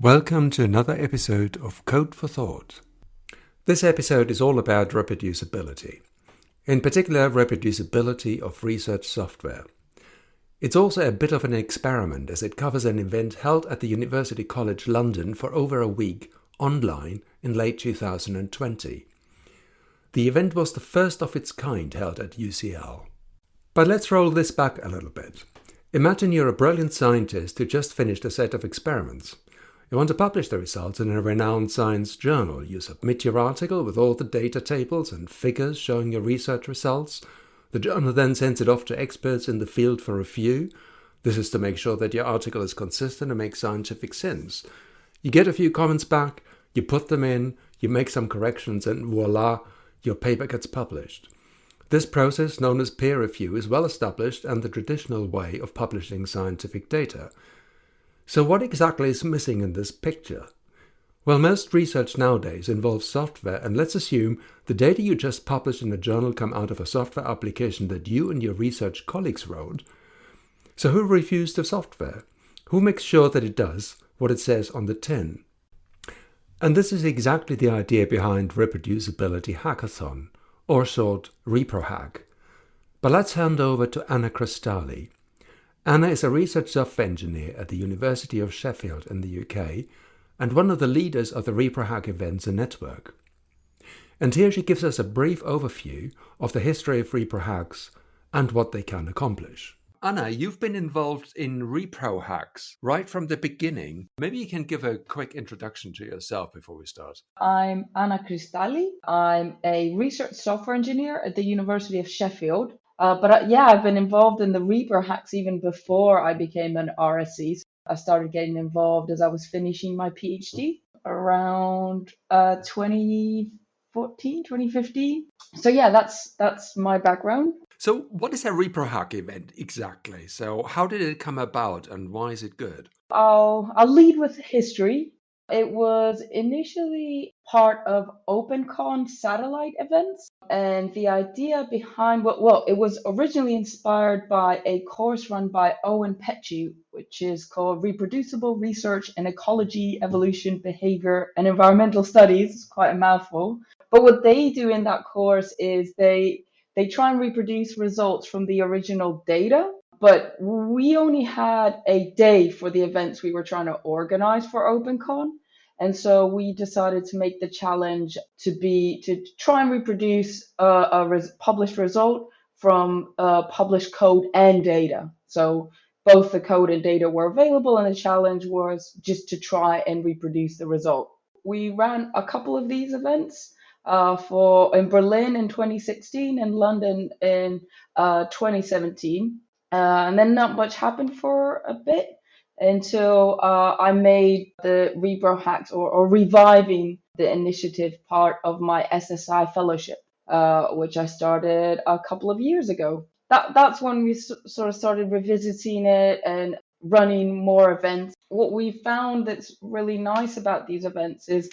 Welcome to another episode of Code for Thought. This episode is all about reproducibility, in particular reproducibility of research software. It's also a bit of an experiment as it covers an event held at the University College London for over a week online in late 2020. The event was the first of its kind held at UCL. But let's roll this back a little bit. Imagine you're a brilliant scientist who just finished a set of experiments. You want to publish the results in a renowned science journal. You submit your article with all the data tables and figures showing your research results. The journal then sends it off to experts in the field for review. This is to make sure that your article is consistent and makes scientific sense. You get a few comments back, you put them in, you make some corrections, and voila, your paper gets published. This process, known as peer review, is well established and the traditional way of publishing scientific data. So what exactly is missing in this picture? Well, most research nowadays involves software, and let's assume the data you just published in a journal come out of a software application that you and your research colleagues wrote. So who reviews the software? Who makes sure that it does what it says on the tin? And this is exactly the idea behind Reproducibility Hackathon, or short ReproHack. But let's hand over to Anna Cristalli. Anna is a research software engineer at the University of Sheffield in the UK and one of the leaders of the ReproHack events and network. And here she gives us a brief overview of the history of ReproHacks and what they can accomplish. Anna, you've been involved in ReproHacks right from the beginning. Maybe you can give a quick introduction to yourself before we start. I'm Anna Cristalli. I'm a research software engineer at the University of Sheffield. I've been involved in the ReproHacks even before I became an RSE. I started getting involved as I was finishing my PhD around 2014, 2015. So yeah, that's my background. So what is a ReproHack event exactly? So how did it come about and why is it good? I'll lead with history. It was initially part of OpenCon satellite events, and the idea behind it was originally inspired by a course run by Owen Petchu, which is called Reproducible Research in Ecology, Evolution, Behavior, and Environmental Studies. It's quite a mouthful. But what they do in that course is they try and reproduce results from the original data. But we only had a day for the events we were trying to organize for OpenCon. And so we decided to make the challenge to try and reproduce a published result from published code and data. So both the code and data were available, and the challenge was just to try and reproduce the result. We ran a couple of these events in Berlin in 2016 and London in 2017. And then not much happened for a bit until I made the ReproHacks or reviving the initiative part of my SSI fellowship, which I started a couple of years ago. That's when we sort of started revisiting it and running more events. What we found that's really nice about these events is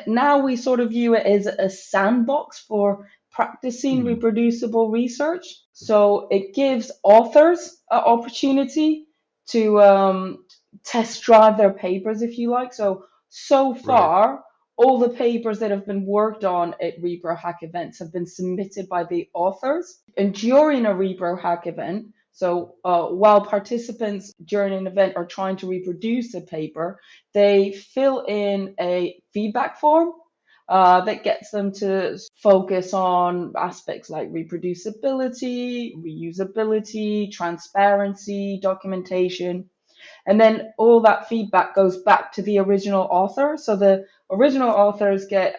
now we sort of view it as a sandbox for practicing reproducible research. So it gives authors an opportunity to test drive their papers, if you like. So far, right, all the papers that have been worked on at ReproHack events have been submitted by the authors. And during a ReproHack event, so while participants during an event are trying to reproduce a paper, they fill in a feedback form that gets them to focus on aspects like reproducibility, reusability, transparency, documentation. And then all that feedback goes back to the original author. So the original authors get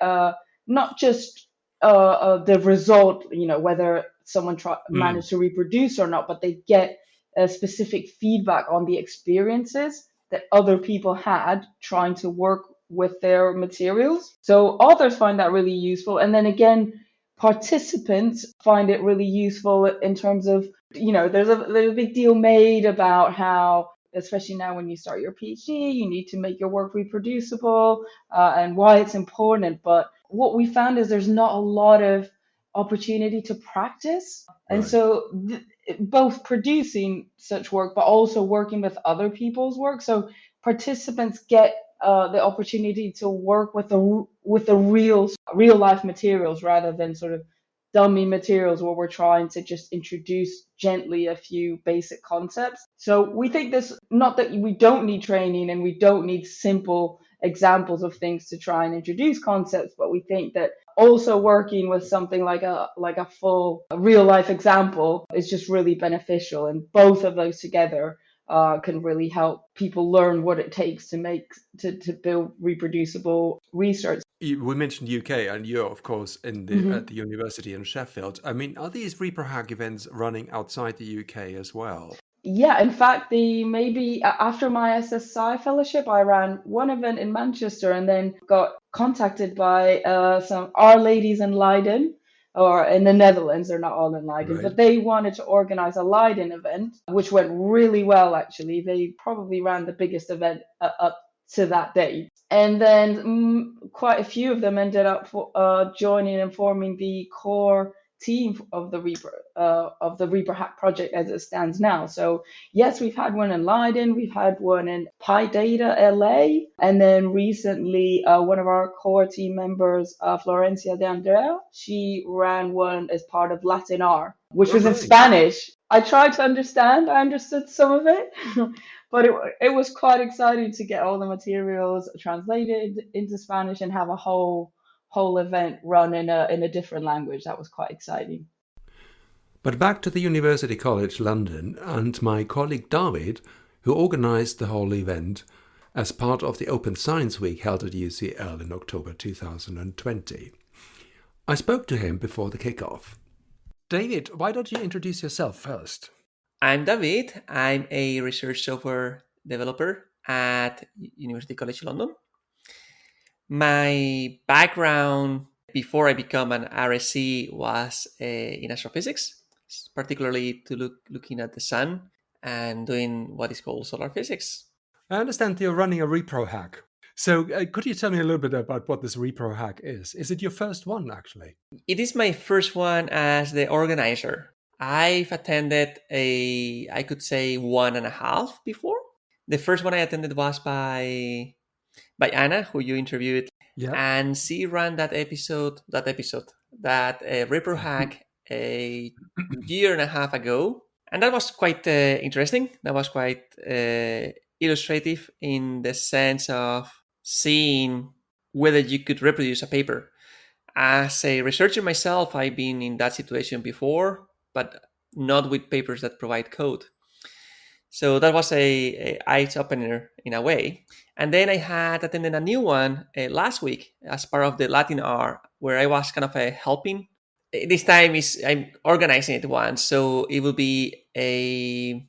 not just the result, whether someone managed to reproduce or not, but they get specific feedback on the experiences that other people had trying to work with their materials. So authors find that really useful. And then again, participants find it really useful in terms of, there's a big deal made about how, especially now when you start your PhD, you need to make your work reproducible and why it's important. But what we found is there's not a lot of opportunity to practice. And so both producing such work, but also working with other people's work. So participants get the opportunity to work with the real life materials rather than sort of dummy materials where we're trying to just introduce gently a few basic concepts. So we think this, not that we don't need training and we don't need simple examples of things to try and introduce concepts, but we think that also working with something like a full real life example is just really beneficial, and both of those together can really help people learn what it takes to build reproducible research. We mentioned UK, and you're of course at the university in Sheffield. I mean, are these ReproHack events running outside the UK as well? Yeah, in fact, maybe after my SSI fellowship, I ran one event in Manchester and then got contacted by some Our Ladies in Leiden, or in the Netherlands. They're not all in Leiden, Right. but they wanted to organize a Leiden event, which went really well, actually. They probably ran the biggest event up to that date. And then quite a few of them ended up joining and forming the core team of the ReproHack project as it stands now. So yes, we've had one in Leiden, we've had one in PyData LA, and then recently one of our core team members, Florencia de Andrea, she ran one as part of Latin R, which was in Spanish. I tried to understand, I understood some of it, but it was quite exciting to get all the materials translated into Spanish and have a whole event run in a different language. That was quite exciting. But back to the University College London and my colleague David, who organised the whole event as part of the Open Science Week held at UCL in October 2020. I spoke to him before the kickoff. David, why don't you introduce yourself first? I'm David. I'm a research software developer at University College London. My background before I become an RSE was in astrophysics, particularly looking at the sun and doing what is called solar physics. I understand you're running a ReproHack. So could you tell me a little bit about what this ReproHack is? Is it your first one, actually? It is my first one as the organizer. I've attended I could say 1.5 before. The first one I attended was by Anna, who you interviewed, and she ran that ReproHack a 1.5 years ago, and that was quite interesting. That was quite illustrative in the sense of seeing whether you could reproduce a paper. As a researcher myself, I've been in that situation before, but not with papers that provide code. So that was a eye-opener in a way. And then I had attended a new one last week as part of the Latin R, where I was kind of helping. This time I'm organizing it once, so it will be a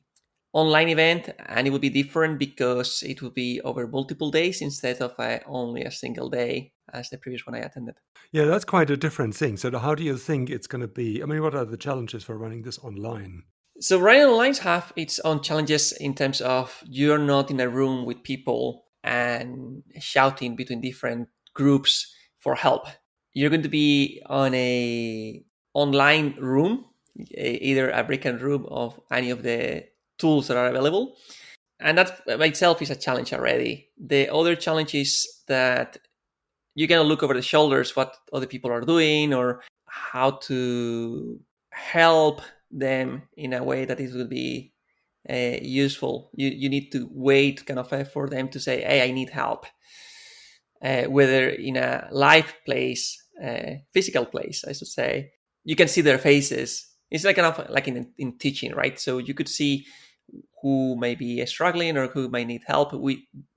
online event, and it will be different because it will be over multiple days instead of only a single day as the previous one I attended. Yeah, that's quite a different thing. So how do you think it's going to be? I mean, what are the challenges for running this online? So running online have its own challenges in terms of you're not in a room with people and shouting between different groups for help. You're going to be on a online room, either a breakout room of any of the tools that are available. And that by itself is a challenge already. The other challenge is that you cannot look over the shoulders what other people are doing or how to help them in a way that it will be useful. You need to wait kind of for them to say, hey, I need help. Whether in a live place, physical place, I should say, you can see their faces. It's like kind of like in teaching, right? So you could see who may be struggling or who might need help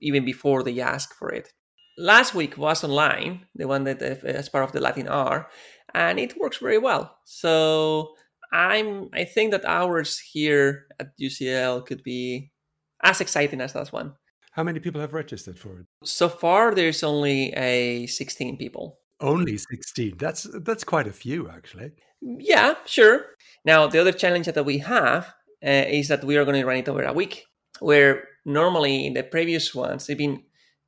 even before they ask for it. Last week was online, the one that as part of the Latin R, and it works very well. So I think that ours here at UCL could be as exciting as that one. How many people have registered for it? So far, there's only 16 people. Only 16. That's quite a few, actually. Yeah, sure. Now, the other challenge that we have is that we are going to run it over a week, where normally in the previous ones, they've been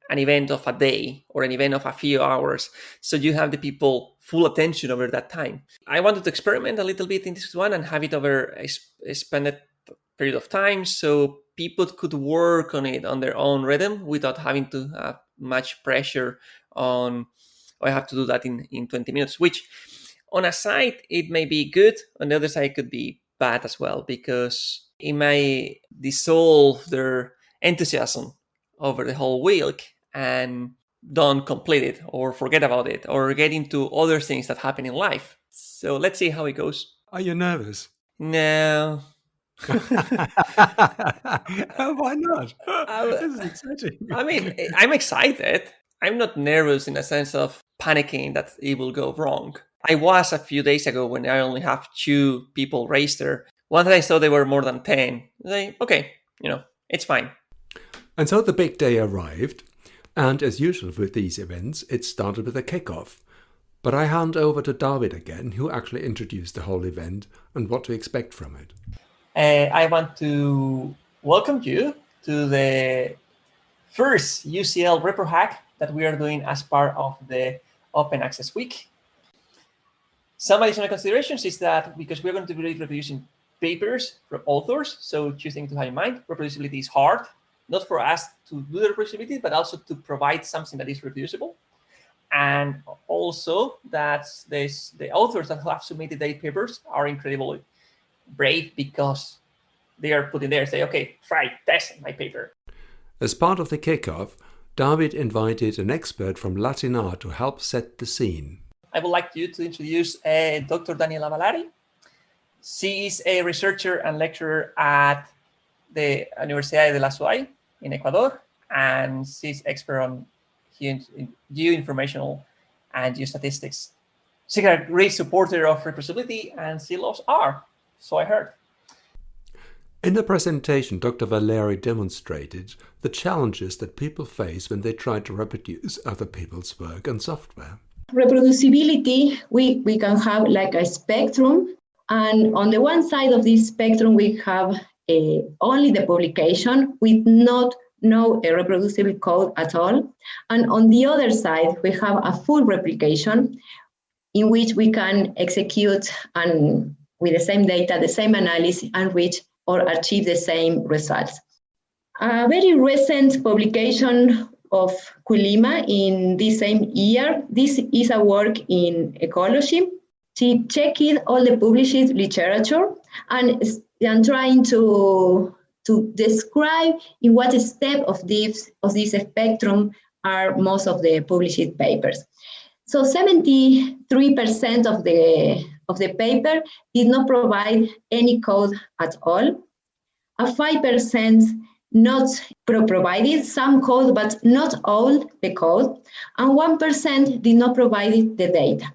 an event of a day or an event of a few hours. So you have the people full attention over that time. I wanted to experiment a little bit in this one and have it over a expanded period of time so people could work on it on their own rhythm without having to have much pressure on, oh, I have to do that in 20 minutes, which on a side, it may be good. On the other side, it could be bad as well, because it may dissolve their enthusiasm over the whole week and don't complete it or forget about it or get into other things that happen in life. So let's see how it goes. Are you nervous? No. Why not? This is exciting. I mean, I'm excited. I'm not nervous in the sense of panicking that it will go wrong. I was a few days ago when I only have 2 people registered. Once I saw there were more than 10, like, okay, it's fine. And so the big day arrived, and as usual with these events, it started with a kickoff. But I hand over to David again, who actually introduced the whole event and what to expect from it. I want to welcome you to the first UCL ReproHack that we are doing as part of the Open Access Week. Some additional considerations is that because we're going to be reproducing papers from authors, so two things to have in mind. Reproducibility is hard, not for us to do the reproducibility, but also to provide something that is reproducible. And also that the authors that have submitted their papers are incredibly brave because they are putting there and say, okay, test my paper. As part of the kickoff, David invited an expert from Latina to help set the scene. I would like you to introduce Dr. Daniela Valari. She is a researcher and lecturer at the Universidad de la SUAY in Ecuador, and she's expert on geoinformational and geostatistics. She's a great supporter of reproducibility, and she loves R, so I heard. In the presentation, Dr. Valeri demonstrated the challenges that people face when they try to reproduce other people's work and software. Reproducibility, we can have like a spectrum, and on the one side of this spectrum we have only the publication with no reproducible code at all, and on the other side we have a full replication in which we can execute and with the same data, the same analysis, and reach or achieve the same results. A very recent publication of Kulima in this same year, this is a work in ecology. She checked all the published literature and trying to describe in what step of this spectrum are most of the published papers. So 73% of the paper did not provide any code at all. 5% not provided some code, but not all the code, and 1% did not provide the data.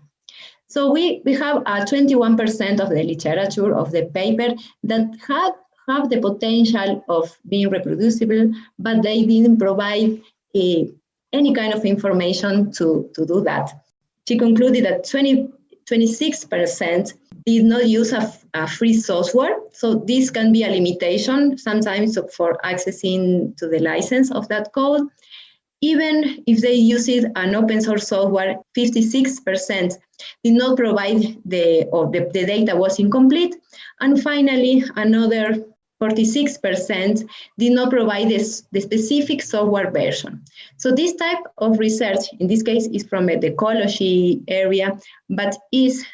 So we have 21% of the literature of the paper that have the potential of being reproducible, but they didn't provide any kind of information to do that. She concluded that 26% did not use a free software. So this can be a limitation sometimes for accessing to the license of that code. Even if they used an open source software, 56% did not provide the data was incomplete. And finally, another 46% did not provide the specific software version. So this type of research, in this case, is from the ecology area, but is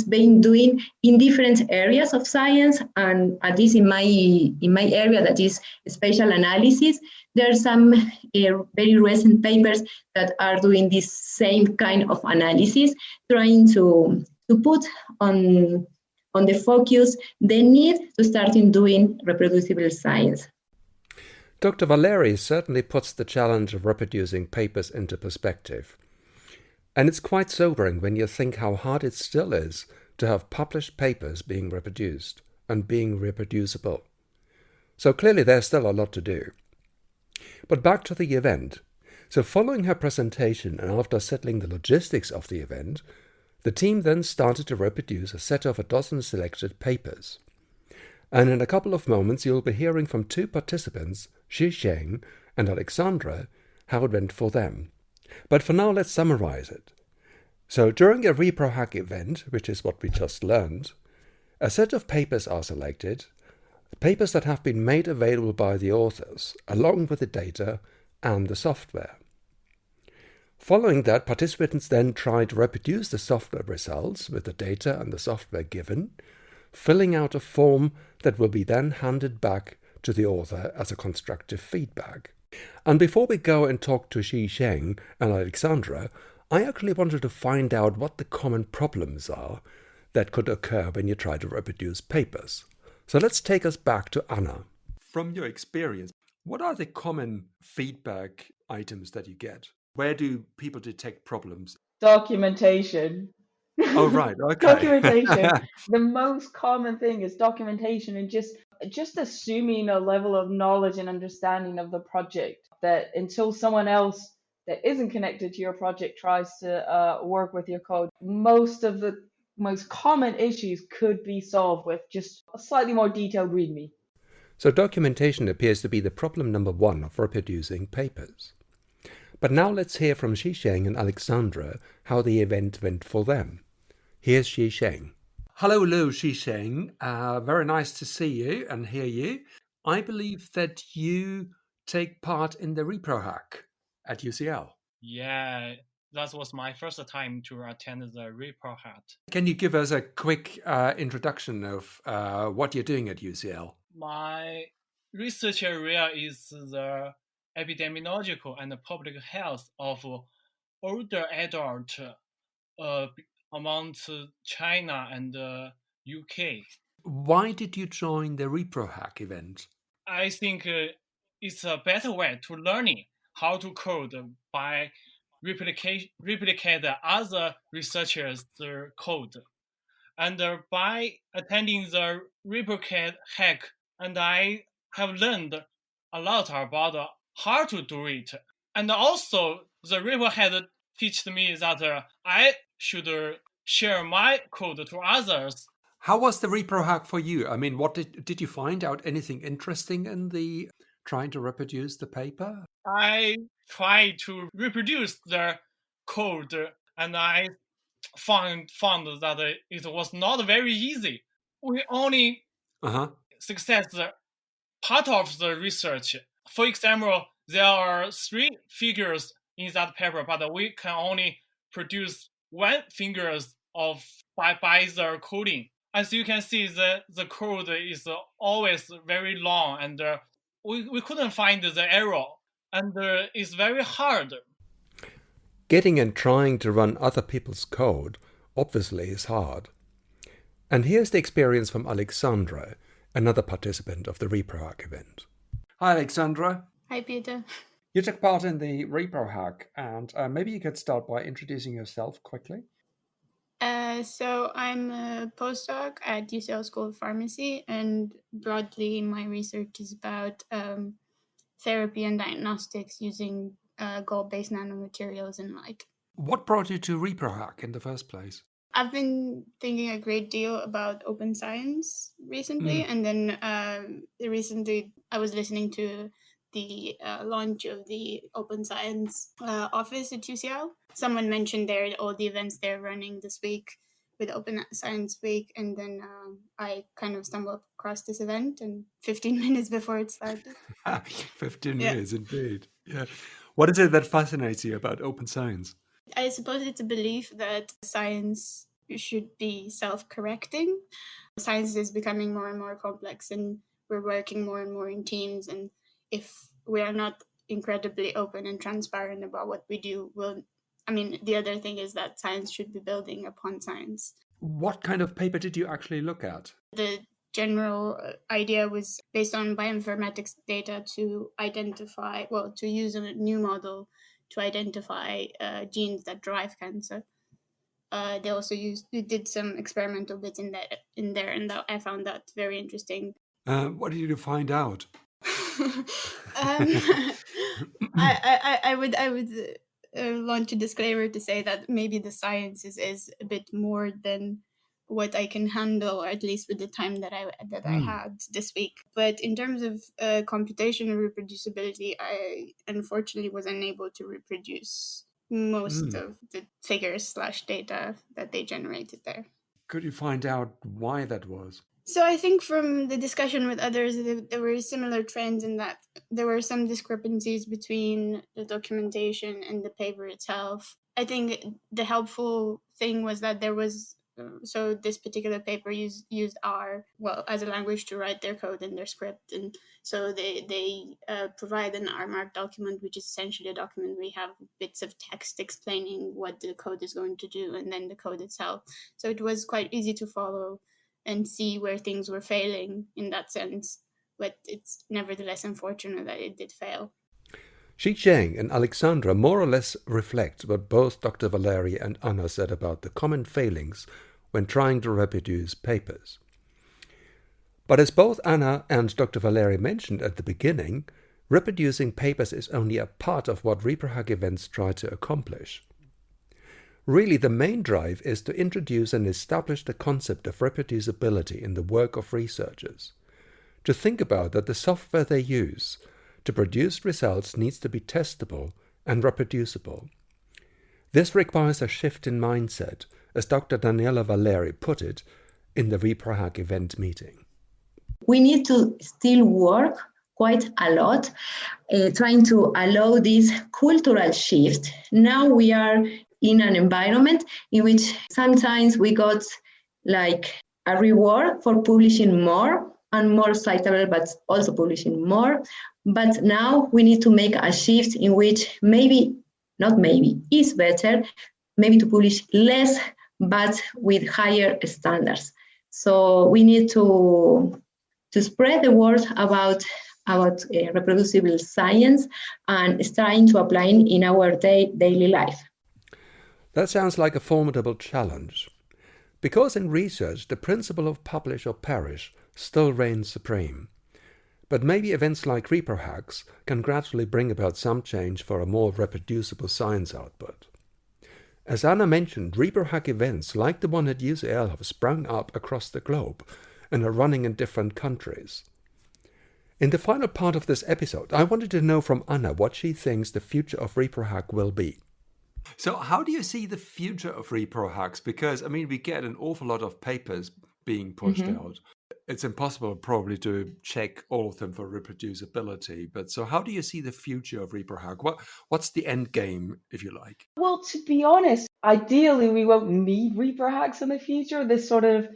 being doing in different areas of science. And at least in my area, that is spatial analysis, there are some very recent papers that are doing this same kind of analysis, trying to put on the focus the need to start in doing reproducible science. Dr. Valeri certainly puts the challenge of reproducing papers into perspective. And it's quite sobering when you think how hard it still is to have published papers being reproduced and being reproducible. So clearly there's still a lot to do. But back to the event. So following her presentation and after settling the logistics of the event, the team then started to reproduce a set of 12 selected papers. And in a couple of moments you'll be hearing from 2 participants, Shisheng and Alexandra, how it went for them. But for now, let's summarize it. So during a ReproHack event, which is what we just learned, a set of papers are selected, papers that have been made available by the authors, along with the data and the software. Following that, participants then try to reproduce the software results with the data and the software given, filling out a form that will be then handed back to the author as a constructive feedback. And before we go and talk to Xisheng and Alexandra, I actually wanted to find out what the common problems are that could occur when you try to reproduce papers. So let's take us back to Anna. From your experience, what are the common feedback items that you get? Where do people detect problems? Documentation. Oh, right. Okay. Documentation. The most common thing is documentation and just assuming a level of knowledge and understanding of the project, that until someone else that isn't connected to your project tries to work with your code, most of the most common issues could be solved with just a slightly more detailed README. So documentation appears to be the problem number one of reproducing papers. But now let's hear from Xisheng and Alexandra how the event went for them. Here's Xisheng. Hello, Xisheng. Very nice to see you and hear you. I believe that you take part in the ReproHack at UCL. Yeah, that was my first time to attend the ReproHack. Can you give us a quick introduction of what you're doing at UCL? My research area is the epidemiological and public health of older adult among China and UK. Why did you join the ReproHack event? I think it's a better way to learning how to code by replicate the other researchers' code. And by attending the ReproHack, and I have learned a lot about how to do it. And also, the ReproHack taught me that I should share my code to others. How was the ReproHack for you? I mean, what did you find out anything interesting in the trying to reproduce the paper? I tried to reproduce the code, and I found that it was not very easy. We only success part of the research. For example, there are 3 figures in that paper, but we can only produce 1 figures by the coding. As you can see, the code is always very long, and we couldn't find the error, and it's very hard. Getting and trying to run other people's code obviously is hard. And here's the experience from Alexandra, another participant of the ReproHack event. Hi, Alexandra. Hi, Peter. You took part in the ReproHack, and maybe you could start by introducing yourself quickly. So I'm a postdoc at UCL School of Pharmacy, and broadly my research is about therapy and diagnostics using gold-based nanomaterials and light. What brought you to ReproHack in the first place? I've been thinking a great deal about open science recently, and then recently I was listening to the launch of the Open Science office at UCL. Someone mentioned all the events they're running this week with Open Science Week, and then I kind of stumbled across this event, and 15 minutes before it started. 15 minutes, indeed. Yeah. What is it that fascinates you about open science? I suppose it's a belief that science should be self-correcting. Science is becoming more and more complex, and we're working more and more in teams, and if we are not incredibly open and transparent about what we do, the other thing is that science should be building upon science. What kind of paper did you actually look at? The general idea was based on bioinformatics data to use a new model to identify genes that drive cancer. They also did some experimental bits in there, and I found that very interesting. What did you find out? I would launch a disclaimer to say that maybe the science is a bit more than what I can handle, or at least with the time that I had this week. But in terms of computation and reproducibility, I unfortunately was unable to reproduce most of the figures / data that they generated there. Could you find out why that was? So I think from the discussion with others, there were similar trends in that there were some discrepancies between the documentation and the paper itself. I think the helpful thing was that there was, so this particular paper used R, as a language to write their code and their script. And so they provide an RMark document, which is essentially a document where you have bits of text explaining what the code is going to do, and then the code itself. So it was quite easy to follow and see where things were failing in that sense. But it's nevertheless unfortunate that it did fail. Shi Zheng and Alexandra more or less reflect what both Dr. Valeri and Anna said about the common failings when trying to reproduce papers. But as both Anna and Dr. Valeri mentioned at the beginning, reproducing papers is only a part of what ReproHack events try to accomplish. Really, the main drive is to introduce and establish the concept of reproducibility in the work of researchers. To think about that the software they use to produce results needs to be testable and reproducible. This requires a shift in mindset, as Dr. Daniela Valeri put it in the ReproHack event meeting. We need to still work quite a lot, trying to allow this cultural shift. Now we are in an environment in which sometimes we got like a reward for publishing more and more citable, but also publishing more. But now we need to make a shift in which is better, maybe to publish less, but with higher standards. So we need to spread the word about reproducible science and starting to apply it in our daily life. That sounds like a formidable challenge, because in research the principle of publish or perish still reigns supreme. But maybe events like ReproHacks can gradually bring about some change for a more reproducible science output. As Anna mentioned, ReproHack events like the one at UCL have sprung up across the globe and are running in different countries. In the final part of this episode, I wanted to know from Anna what she thinks the future of ReproHack will be. So how do you see the future of ReproHacks? Because, we get an awful lot of papers being pushed out. It's impossible probably to check all of them for reproducibility. But so how do you see the future of ReproHack? What's the end game, if you like? Well, to be honest, ideally we won't need ReproHacks in the future. This sort of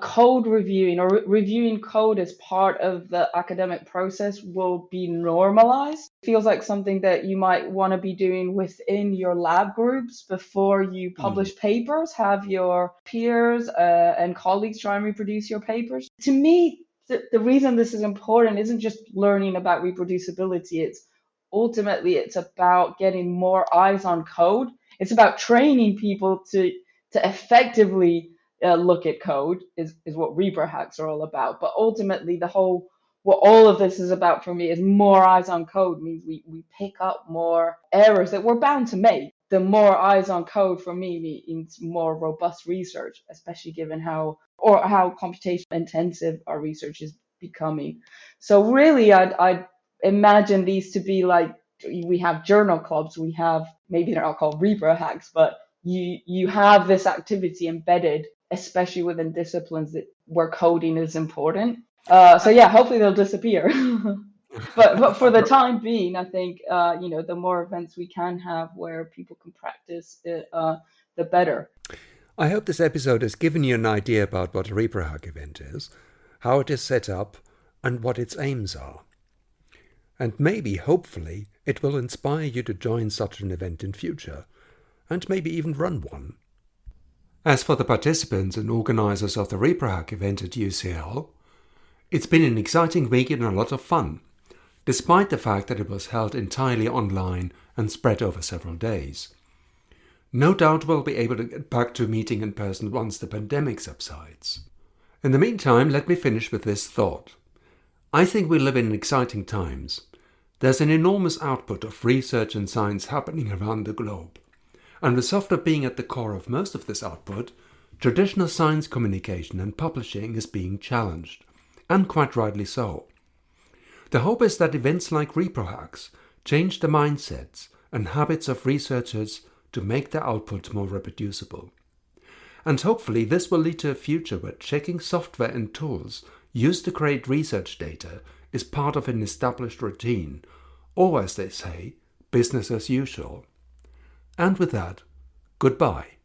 code reviewing or reviewing code as part of the academic process will be normalized. It feels like something that you might want to be doing within your lab groups before you publish papers. Have your peers and colleagues try and reproduce your papers. To me, the reason this is important isn't just learning about reproducibility. It's about getting more eyes on code. It's about training people to effectively look at code is what ReproHacks are all about. But ultimately, what all of this is about for me is more eyes on code means we pick up more errors that we're bound to make. The more eyes on code for me means more robust research, especially given how computational intensive our research is becoming. So really, I'd imagine these to be like, we have journal clubs, we have, maybe they're not called ReproHacks, but you have this activity embedded, especially within disciplines where coding is important. Hopefully they'll disappear. but for the time being, I think the more events we can have where people can practice it, the better. I hope this episode has given you an idea about what a ReproHack event is, how it is set up, and what its aims are. And maybe, hopefully, it will inspire you to join such an event in future, and maybe even run one. As for the participants and organisers of the ReproHack event at UCL, it's been an exciting week and a lot of fun, despite the fact that it was held entirely online and spread over several days. No doubt we'll be able to get back to meeting in person once the pandemic subsides. In the meantime, let me finish with this thought. I think we live in exciting times. There's an enormous output of research and science happening around the globe. And with software being at the core of most of this output, traditional science communication and publishing is being challenged, and quite rightly so. The hope is that events like ReproHacks change the mindsets and habits of researchers to make their output more reproducible. And hopefully this will lead to a future where checking software and tools used to create research data is part of an established routine, or as they say, business as usual. And with that, goodbye.